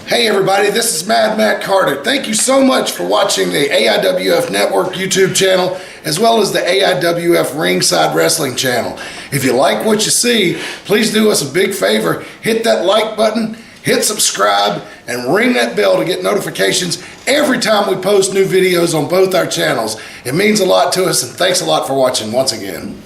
Hey everybody, this is Mad Matt Carter. Thank you so much for watching the AIWF Network YouTube channel as well as the AIWF Ringside Wrestling channel. If you like what you see, please do us a big favor. Hit that like button, hit subscribe, and ring that bell to get notifications every time we post new videos on both our channels. It means a lot to us, and thanks a lot for watching once again.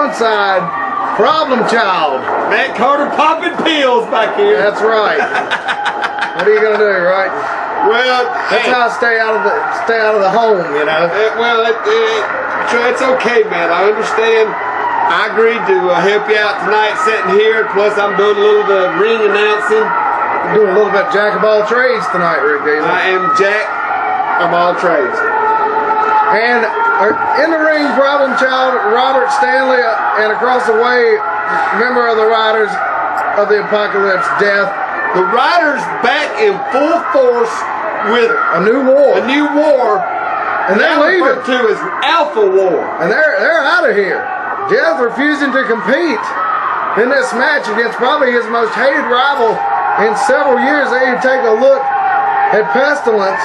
Side, problem child. Matt Carter popping pills back here. That's right. What are you gonna do, right? Well, that's how I stay out of the home, you know. It's okay, man. I understand. I agreed to help you out tonight, sitting here. Plus, I'm doing a little bit of ring announcing. I'm doing a little bit of jack of all trades tonight, Rick Daly. I am Jack of all trades. And in the ring, problem child, Robert Stanley, and across the way, member of the Riders of the Apocalypse, Death. The Riders back in full force with a new war. A new war. And they're leaving. Referred to as Alpha War. And they're out of here. Death refusing to compete in this match against probably his most hated rival in several years. They even take a look at Pestilence.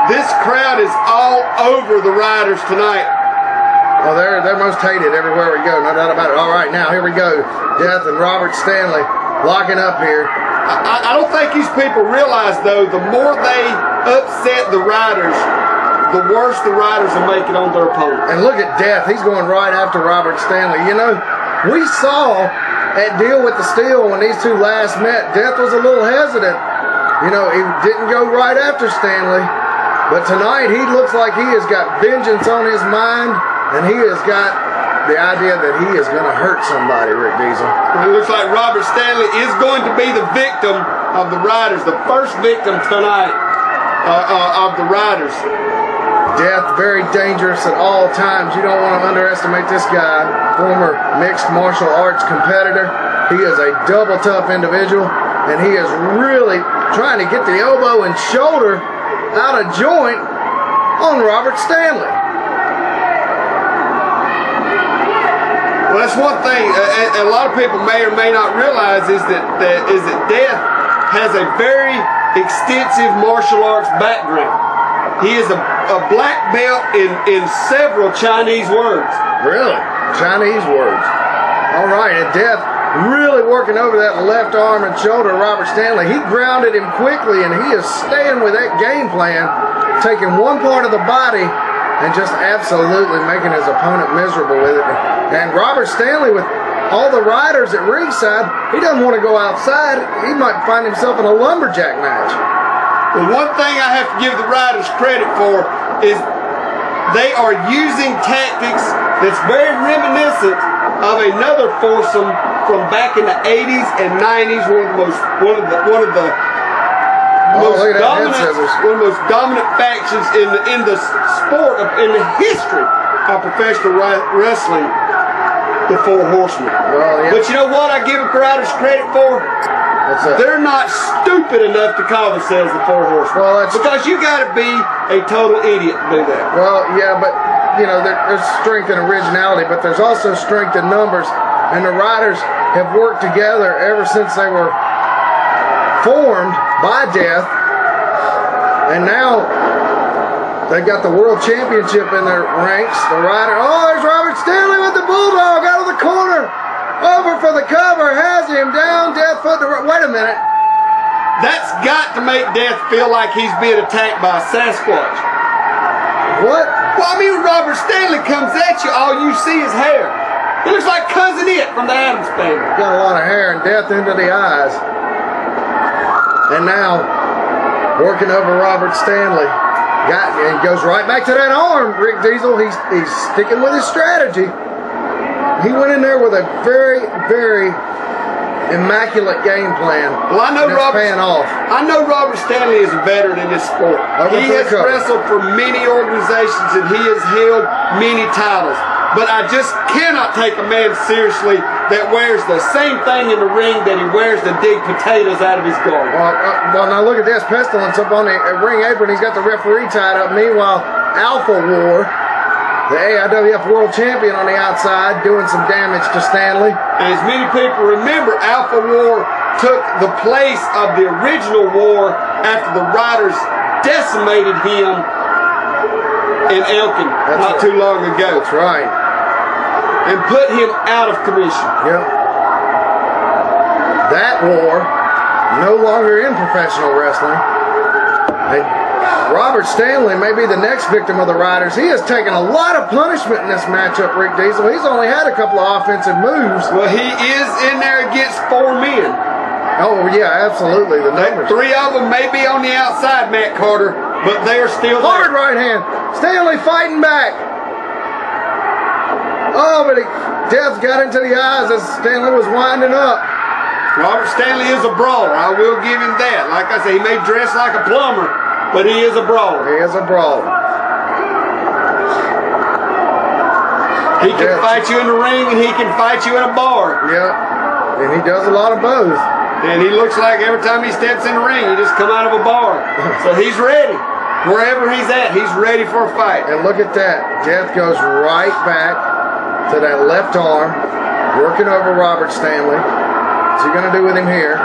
this crowd is all over the riders tonight. Oh, they're most hated everywhere we go, no doubt about it. All right, now here we go. Death and Robert Stanley locking up here. I don't think these people realize, though, the more they upset the riders, the worse the riders will make it on their opponent. And look at Death. He's going right after Robert Stanley. You know, we saw at Deal with the Steel when these two last met, Death was a little hesitant. You know, he didn't go right after Stanley. But tonight, he looks like he has got vengeance on his mind, and he has got the idea that he is going to hurt somebody, Rick Diesel. It looks like Robert Stanley is going to be the victim of the riders, the first victim tonight of the riders. Death, very dangerous at all times. You don't want to underestimate this guy. Former mixed martial arts competitor. He is a double tough individual, and he is really trying to get the elbow and shoulder out of joint on Robert Stanley. Well, that's one thing a lot of people may or may not realize is that Death has a very extensive martial arts background. He is a black belt in several Chinese words. Really? Chinese words. All right, and Death really working over that left arm and shoulder of Robert Stanley. He grounded him quickly, and he is staying with that game plan, taking one part of the body and just absolutely making his opponent miserable with it. And Robert Stanley, with all the riders at ringside, he doesn't want to go outside. He might find himself in a lumberjack match. Well, one thing I have to give the riders credit for is they are using tactics that's very reminiscent of another foursome from back in the 80s and 90s. One of the most dominant factions in the sport in the history of professional wrestling. The Four Horsemen. Well, yeah. But you know what I give the riders credit for? What's that? They're not stupid enough to call themselves the Four Horsemen. Well, that's because you got to be a total idiot to do that. Well, yeah, but you know, there's strength in originality, but there's also strength in numbers. And the riders have worked together ever since they were formed by Death. And now they've got the world championship in their ranks. The rider, oh, there's Robert Stanley with the bulldog out of the corner. Over for the cover, has him down, Death foot. Wait a minute. That's got to make Death feel like he's being attacked by a Sasquatch. What? Well, I mean, when Robert Stanley comes at you, all you see is hair. He looks like Cousin It from the Addams Family. Got a lot of hair and Death into the eyes. And now, working over Robert Stanley. And goes right back to that arm, Rick Diesel. He's sticking with his strategy. He went in there with a very, very immaculate game plan. Well, I know paying off. I know Robert Stanley is a veteran in this sport. He has wrestled for many organizations and he has held many titles. But I just cannot take a man seriously that wears the same thing in the ring that he wears to dig potatoes out of his garden. Well, now look at this. Pestilence up on the ring apron. He's got the referee tied up. Meanwhile, Alpha War, the AIWF World Champion on the outside, doing some damage to Stanley. And as many people remember, Alpha War took the place of the original war after the riders decimated him in Elkin not too long ago. That's right. And put him out of commission. Yep. That war, no longer in professional wrestling. And Robert Stanley may be the next victim of the Riders. He has taken a lot of punishment in this matchup, Rick Diesel. He's only had a couple of offensive moves. Well, he is in there against four men. Oh, yeah, absolutely. The numbers. Three of them may be on the outside, Matt Carter, but they are still there. Hard right hand. Stanley fighting back. Oh, but Death got into the eyes as Stanley was winding up. Robert Stanley is a brawler. I will give him that. Like I say, he may dress like a plumber, but he is a brawler. He is a brawler. He can fight you in the ring and he can fight you in a bar. Yeah, and he does a lot of both. And he looks like every time he steps in the ring, he just come out of a bar. So he's ready. Wherever he's at, he's ready for a fight. And look at that. Death goes right back to that left arm, working over Robert Stanley. What's he going to do with him here?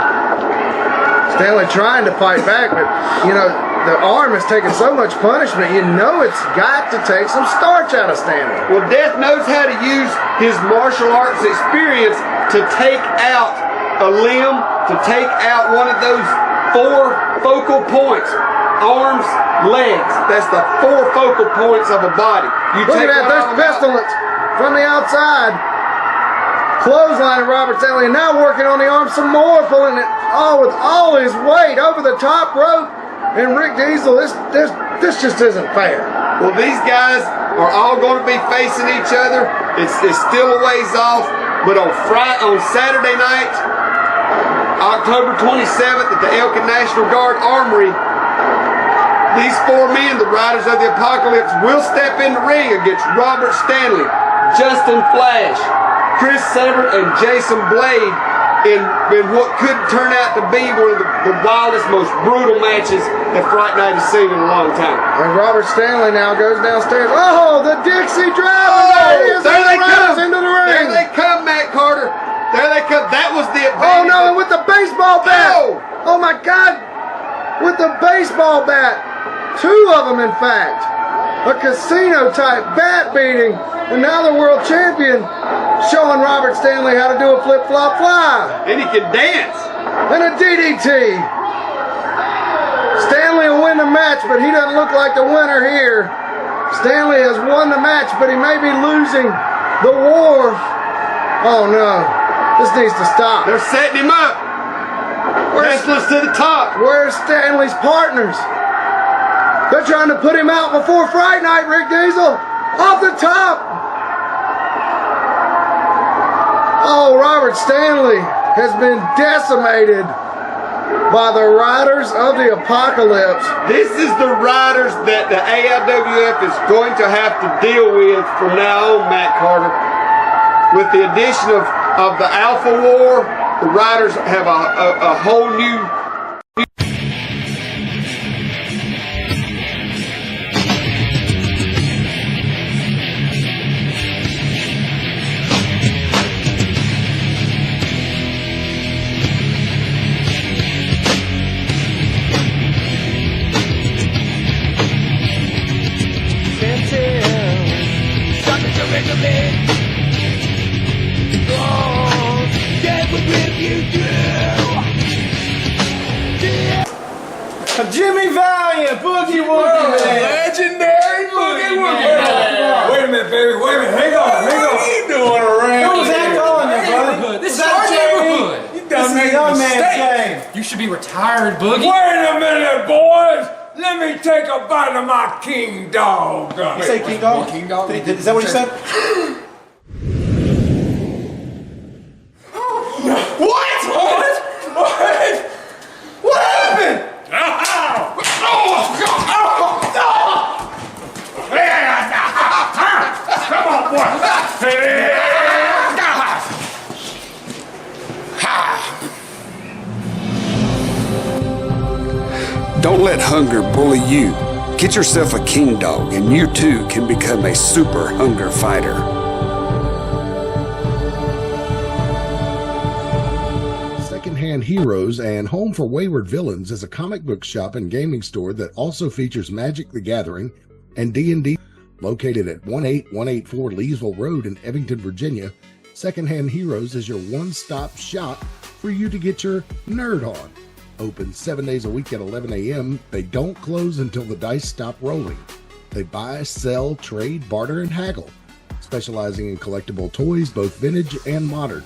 Stanley trying to fight back, but, you know, the arm has taken so much punishment, you know it's got to take some starch out of Stanley. Well, Death knows how to use his martial arts experience to take out a limb, to take out one of those 4 focal points. Arms, legs. That's the 4 focal points of a body. You Look take at that, there's pestilence from the outside. Clothesline of Robert Stanley, and now working on the arm some more, pulling it with all his weight over the top rope. And Rick Diesel, this just isn't fair. Well, these guys are all going to be facing each other. It's still a ways off, but on Saturday night, October 27th at the Elkin National Guard Armory, these 4 men, the Riders of the Apocalypse, will step in the ring against Robert Stanley, Justin Flash, Chris Severn, and Jason Blade in what could turn out to be one of the wildest, most brutal matches that Fright Night has seen in a long time. And Robert Stanley now goes downstairs. Oh, the Dixie Drive! There they come! Into the ring. There they come, Matt Carter. There they come. That was the advantage. Oh no, and with the baseball bat! Oh my God! With the baseball bat! 2 of them, in fact. A casino-type bat beating. And now the world champion showing Robert Stanley how to do a flip-flop-fly. And he can dance. And a DDT. Stanley will win the match, but he doesn't look like the winner here. Stanley has won the match, but he may be losing the war. Oh no, this needs to stop. They're setting him up. Restless to the top. Where's Stanley's partners? They're trying to put him out before Fright Night, Rick Diesel. Off the top. Oh, Robert Stanley has been decimated by the Riders of the Apocalypse. This is the Riders that the AIWF is going to have to deal with from now on, Matt Carter. With the addition of the Alpha War, the Riders have a whole new... Jimmy Valiant, Boogie Woogie Man. Legendary Boogie Woogie Man. Wait a minute, baby. Wait a minute. Hang on. What are you doing around What was that here? going there, brother? This is our neighborhood. This You done is made a young a man's mistake. game. You should be retired, Boogie. Wait a minute, boys! Let me take a bite of my king dog. You say King Dog? King Dog? Is that what you said? What? What happened? Come on, boy. Don't let hunger bully you. Get yourself a king dog and you too can become a super hunger fighter. Secondhand Heroes and Home for Wayward Villains is a comic book shop and gaming store that also features Magic the Gathering and D&D. Located at 18184 Leesville Road in Evanston, Virginia, Secondhand Heroes is your one-stop shop for you to get your nerd on. Open 7 days a week at 11 a.m. They don't close until the dice stop rolling. They buy, sell, trade, barter, and haggle, specializing in collectible toys, both vintage and modern,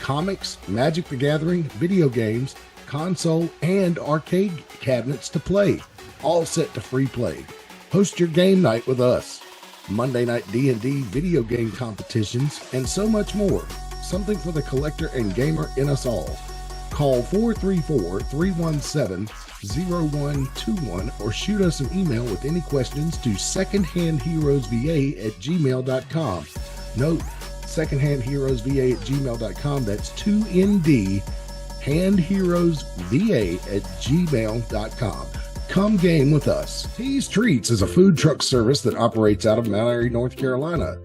comics, Magic the Gathering, video games, console, and arcade cabinets to play, all set to free play. Host your game night with us. Monday night D&D video game competitions, and so much more. Something for the collector and gamer in us all. Call 434-317-0121 or shoot us an email with any questions to secondhandheroesva@gmail.com. Note, secondhandheroesva@gmail.com. That's 2ND, handheroesva@gmail.com. Come game with us. Tease Treats is a food truck service that operates out of Mount Airy, North Carolina.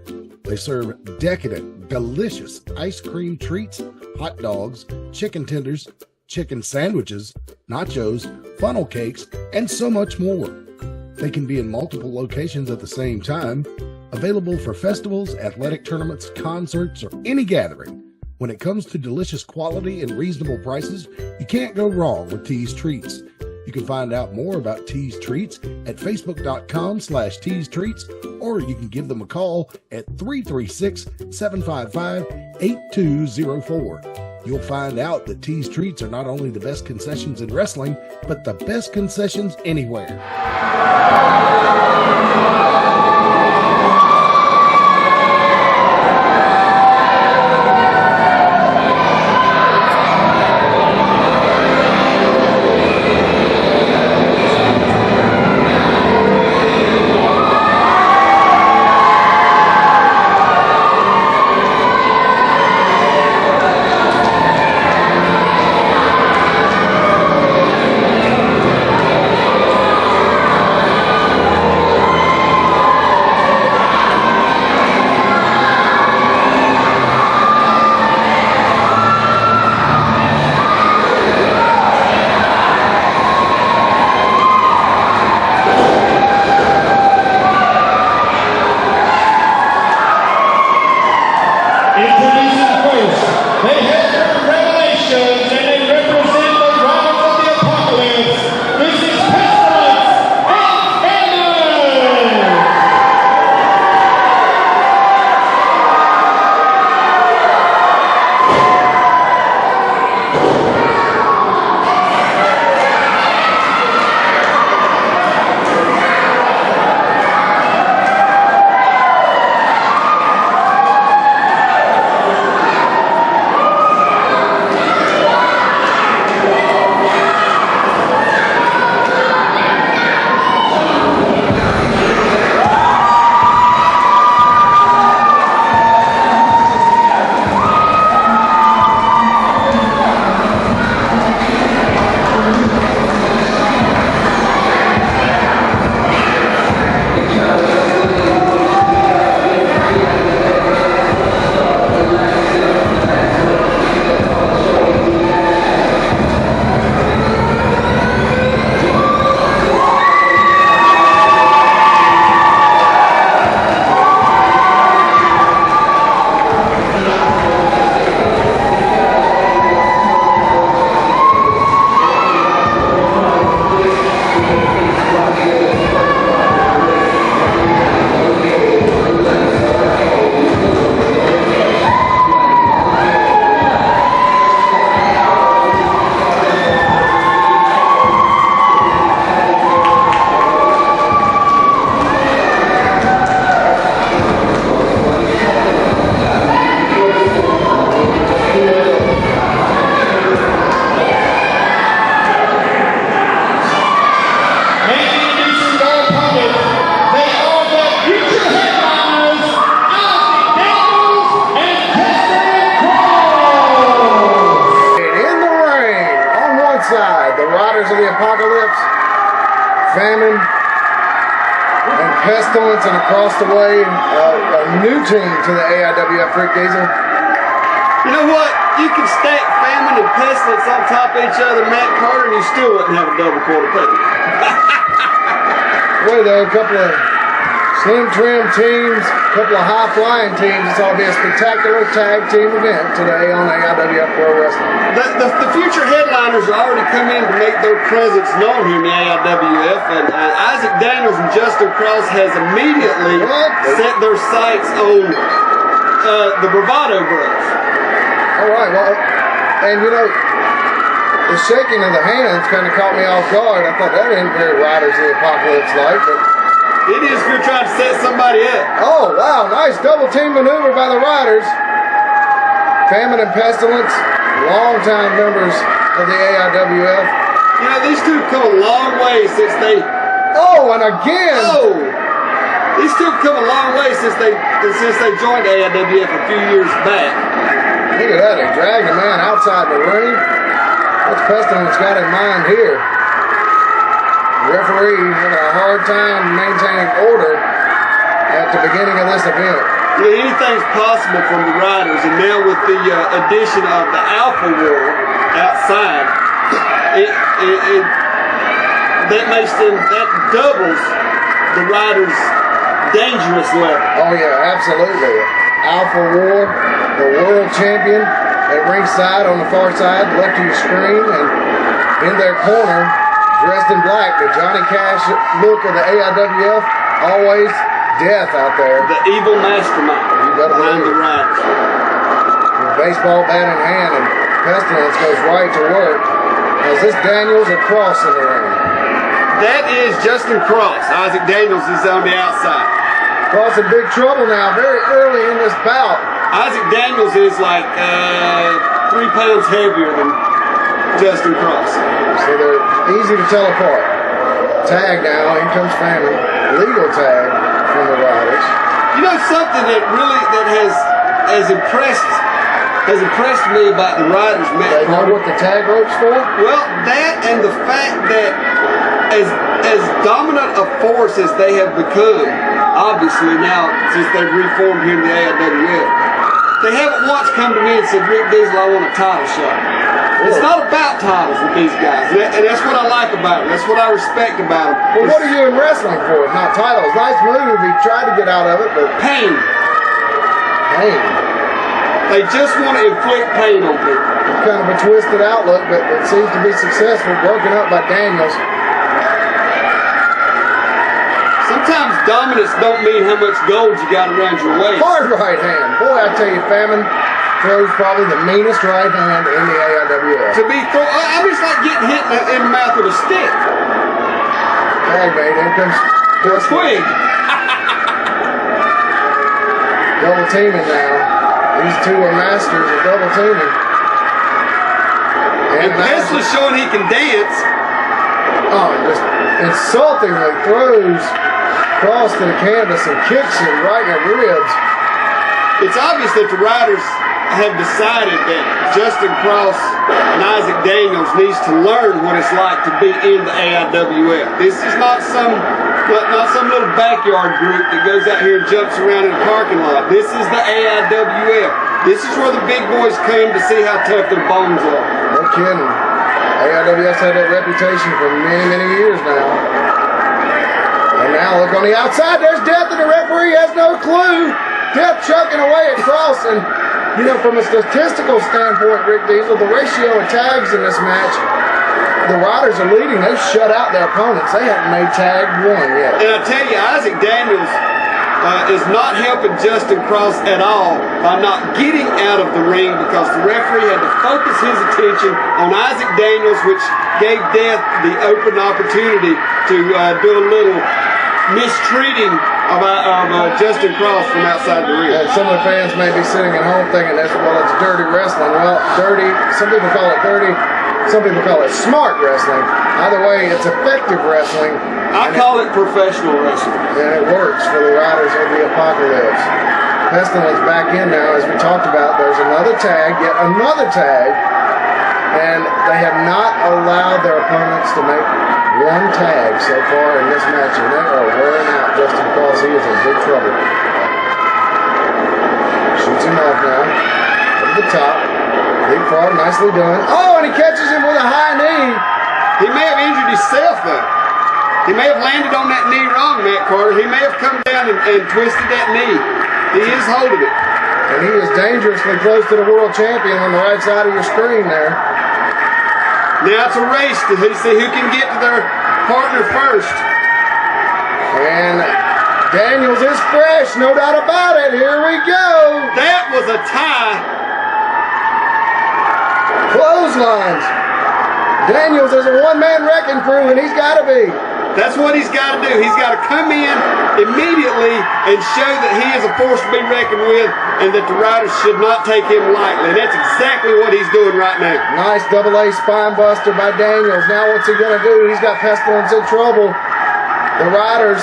They serve decadent, delicious ice cream treats, hot dogs, chicken tenders, chicken sandwiches, nachos, funnel cakes, and so much more. They can be in multiple locations at the same time, available for festivals, athletic tournaments, concerts, or any gathering. When it comes to delicious quality and reasonable prices, you can't go wrong with Tease Treats. You can find out more about Tease Treats at facebook.com/Tease Treats, or you can give them a call at 336-755-8204. You'll find out that Tease Treats are not only the best concessions in wrestling, but the best concessions anywhere. Famine and pestilence, and across the way, a new team to the AIWF, Rick Diesel. You know what? You can stack famine and pestilence on top of each other, Matt Carter, and you still wouldn't have a double quarter penny. Boy, though, a couple of slim trim teams, a couple of high flying teams. It's all be a spectacular tag team event today on AIWF Pro Wrestling. The future headliners are already come in to make their presence known here in the AIWF, and Isaac Daniels and Justin Cross has immediately set their sights on the Bravado Brothers. All right, well, and you know, the shaking of the hands kind of caught me off guard. I thought that ain't very Riders of the Apocalypse like, but it is if you're trying to set somebody up. Oh, wow, nice double team maneuver by the Riders. Famine and Pestilence, longtime members of the AIWF. You know, these two have come a long way since they... Oh, and again! Oh! These two have come a long way since they joined AIWF a few years back. Look at that, they dragged a man outside the ring. What's Pestilence got in mind here? The referee having a hard time maintaining order at the beginning of this event. Yeah, anything's possible from the Riders, and now with the addition of the Alpha War outside, that doubles the rider's dangerous level. Oh yeah, absolutely. Alpha Ward, the world champion at ringside on the far side, left of your screen, and in their corner, dressed in black, the Johnny Cash look of the AIWF, always death out there. The evil mastermind behind the riders. With baseball bat in hand, and Pestilence goes right to work. As this Daniels a cross in the ring. That is Justin Cross. Isaac Daniels is on the outside. Cross in big trouble now, very early in this bout. Isaac Daniels is like 3 pounds heavier than Justin Cross. So they're easy to tell apart. Tag now, here comes Family. Legal tag from the riders. You know something that has impressed me about the riders, Matt They know Carter? what the tag rope's for? Well, that and the fact that as dominant a force as they have become, obviously now since they've reformed here in the AIWF, they haven't once come to me and said, Rick Diesel, I want a title shot. It's not about titles with these guys, and that's what I like about them. That's what I respect about them. Well, what are you in wrestling for? If not titles. Nice move. He tried to get out of it, but Pain. They just want to inflict pain on people. Kind of a twisted outlook, but it seems to be successful. Broken up by Daniels. Sometimes dominance don't mean how much gold you got around your waist. Hard right hand. Boy, I tell you, Famine throws probably the meanest right hand in the AIWF. To be thrown, I mean, it's like getting hit in the mouth with a stick. Tag mate, here comes Or a twig. double teaming now. These two are masters of double teaming. And Pesley's showing he can dance. Oh, just insultingly throws Cross to the canvas and kicks him right in the ribs. It's obvious that the riders have decided that Justin Cross and Isaac Daniels needs to learn what it's like to be in the AIWF. This is not some little backyard group that goes out here and jumps around in a parking lot. This is the AIWF. This is where the big boys come to see how tough their bones are. No kidding. AIWF's had that reputation for many, many years now. And now look on the outside, there's Death, and the referee has no clue. Death chucking away at Cross, and you know, from a statistical standpoint, Rick Diesel, the ratio of tags in this match, the riders are leading. They've shut out their opponents. They haven't made tag one yet. And I tell you, Isaac Daniels is not helping Justin Cross at all by not getting out of the ring, because the referee had to focus his attention on Isaac Daniels, which gave Death the open opportunity to do a little mistreating of Justin Cross from outside the ring. And some of the fans may be sitting at home thinking that's, well, it's dirty wrestling. Well, dirty, some people call it dirty, some people call it smart wrestling. Either way, it's effective wrestling. I call it professional wrestling. And it works for the riders of the apocalypse. Pestilence back in now, as we talked about. There's another tag, yet another tag. And they have not allowed their opponents to make one tag so far in this match. And they are wearing out Justin Cross. He is in big trouble. Shoots him off now. Over the top. Leapfrog, nicely done. Oh, and he catches him with a high knee. He may have injured himself, though. He may have landed on that knee wrong, Matt Carter. He may have come down and twisted that knee. He is holding it. And he is dangerously close to the world champion on the right side of your screen there. Now it's a race to see who can get to their partner first. And Daniels is fresh, no doubt about it. Here we go. That was a tie. Clotheslines. Daniels is a one-man wrecking crew, and he's got to be. That's what he's got to do. He's got to come in immediately and show that he is a force to be reckoned with, and that the riders should not take him lightly. And that's exactly what he's doing right now. Nice double-A spine buster by Daniels. Now what's he going to do? He's got Pestilence in trouble. The riders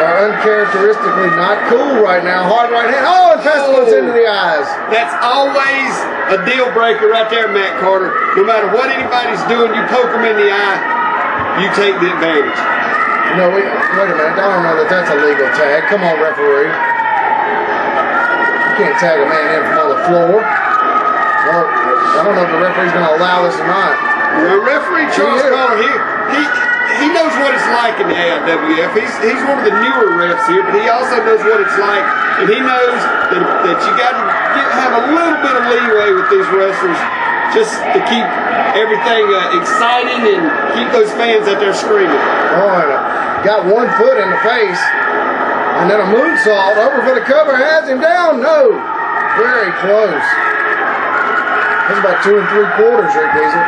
are uncharacteristically not cool right now. Hard right hand. Oh, and Pestilence into the eyes. That's always a deal breaker right there, Matt Carter. No matter what anybody's doing, you poke them in the eye, you take the advantage. No, wait a minute. I don't know that that's a legal tag. Come on, referee. You can't tag a man in from on the floor. Well, I don't know if the referee's going to allow this or not. The referee Charles Collar here, he knows what it's like in the AIWF. He's one of the newer refs here, but he also knows what it's like, and he knows that you got to have a little bit of leeway with these wrestlers, just to keep everything exciting and keep those fans out there screaming. Oh, and got 1 foot in the face, and then a moonsault over for the cover. Has him down. No, very close. That's about 2 3/4, Rick Diesel.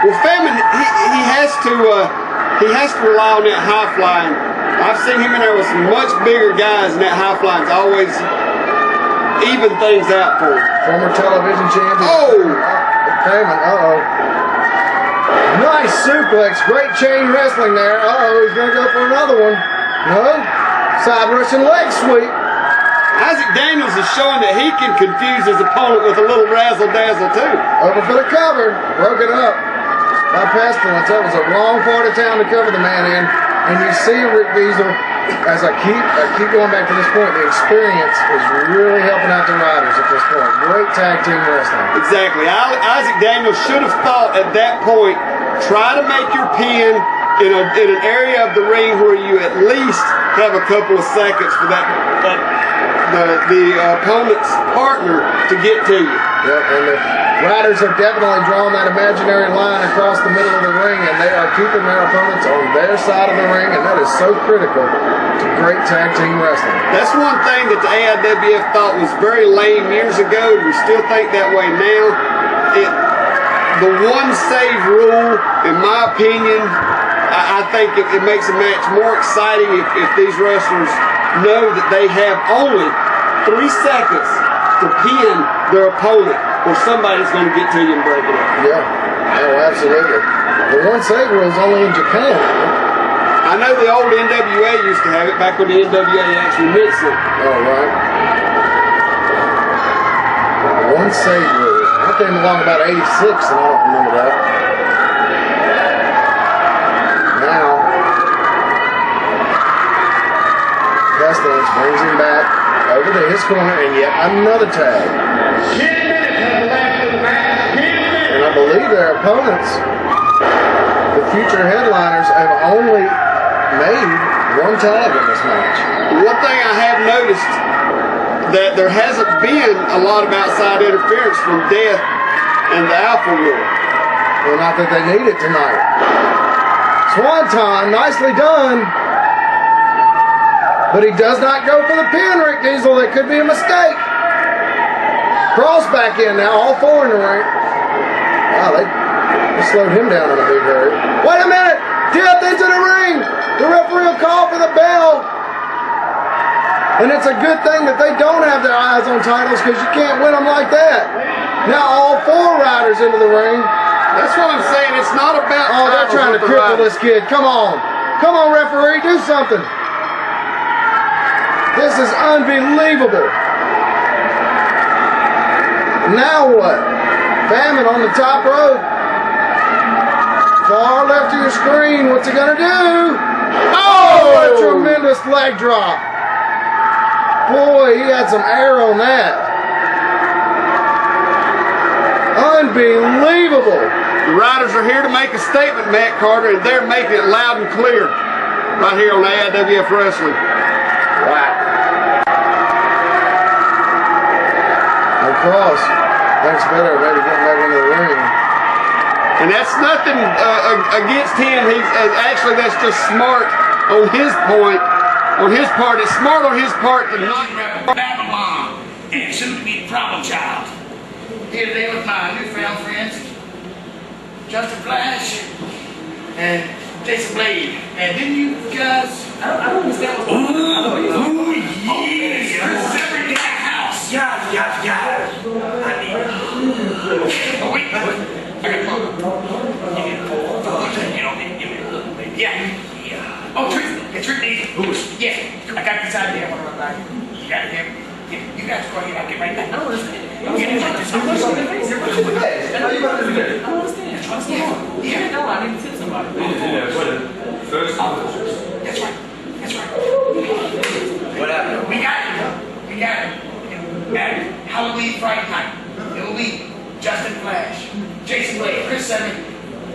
Well, Famine, he has to rely on that high flying. I've seen him in there with some much bigger guys, and that high flying's always even things out for him. Former television champion. Oh! Famine, nice suplex. Great chain wrestling there. He's going to go for another one. No. Side Russian leg sweep. Isaac Daniels is showing that he can confuse his opponent with a little razzle-dazzle too. Over for the cover. Broke it up by Pestilence. That was a wrong part of town to cover the man in. And you see Rick Diesel, as I keep going back to this point, the experience is really helping out the riders at this point. Great tag team wrestling. Exactly. Isaac Daniels should have thought at that point, try to make your pin in an area of the ring where you at least have a couple of seconds for the opponent's partner to get to you. Yep, and the riders have definitely drawn that imaginary line across the middle of the ring, and they are keeping their opponents on their side of the ring, and that is so critical to great tag team wrestling. That's one thing that the AIWF thought was very lame years ago. We still think that way now. The one save rule, in my opinion, I think it makes a match more exciting if these wrestlers know that they have only 3 seconds to pin their opponent, or somebody's going to get to you and break it up. Yeah, oh, absolutely. The one save rule is only in Japan. I know the old NWA used to have it back when the NWA actually meant something. Oh, right. The one save rule. I came along about 86, and I don't remember that. Now, Pestilence brings him back over to his corner, and yet another tag. 10 minutes have left in the match. 10 minutes. And I believe their opponents, the future headliners, have only made 1 tag in this match. One thing I have noticed, that there hasn't been a lot of outside interference from Death and the Alpha Rule. Well, not that they need it tonight. Swanton, nicely done. But he does not go for the pin, Rick Diesel. That could be a mistake. Cross back in now, all 4 in the ring. Wow, they slowed him down in a big hurry. Wait a minute! Death into the ring! The referee will call for the bell. And it's a good thing that they don't have their eyes on titles, because you can't win them like that. Now all 4 riders into the ring. That's what I'm saying. It's not about. Oh, they're trying to cripple this kid. Come on. Come on, referee, do something. This is unbelievable. Now what? Famine on the top rope. Far left of your screen. What's he going to do? Oh, what a tremendous leg drop. Boy, he had some air on that. Unbelievable. The riders are here to make a statement, Matt Carter, and they're making it loud and clear right here on AIWF Wrestling. Wow. And Cross thinks better of maybe getting back into the ring. And that's nothing against him. Actually, that's just smart on his point. On his part, it's smart on his part to not. Babylon and soon to be the problem child. Here today with my newfound friends, Justin Flash and Jason Blade. And didn't you guys? I don't understand what's going on. Ooh, yeah! This is every day house. Yeah. I need. Oh wait, I got a problem. Give me a phone. Give me a little bit. Yeah. Oh, Truth needs it. Yeah, I got this idea. I want to run back. You got him. You guys go ahead. I'll get right back. I don't understand. Get it like this. I don't understand. Yeah. No, I need to tell somebody. First. That's right. What happened? We got him. Friday night, it will be Justin Flash, Jason Blade, Chris Seven,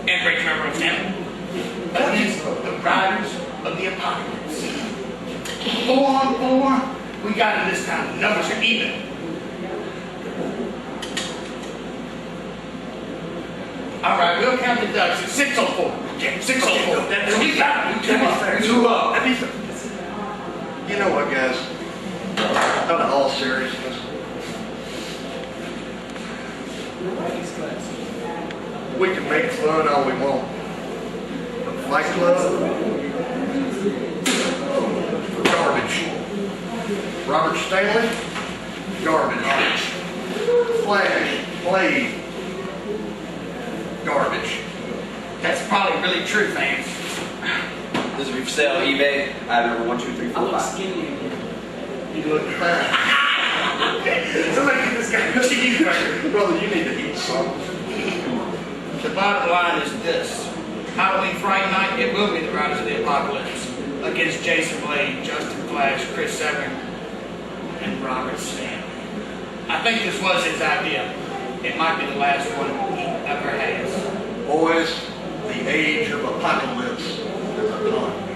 and great member of family against the Riders of the Apocalypse. 4-on-4, we got it this time. The numbers are even. All right, we'll count the ducks. It's 604. Okay, 604. We got it. Two up. You know what, guys? On all seriousness, we can make fun all we want. But Fight Club, garbage. Robert Stanley, garbage. Flash, Blade, garbage. That's probably really true, fans. This will be for sale on eBay. Item number 1, 2, 3, 4, 5. You look fine. Somebody get this guy a cheeseburger. Brother, you need to eat something. The bottom line is this. Halloween Friday night, it will be the Riders of the Apocalypse against Jason Blade, Justin Flash, Chris Severn, and Robert Stanley. I think this was his idea. It might be the last one he ever has. Boys, the age of apocalypse is upon.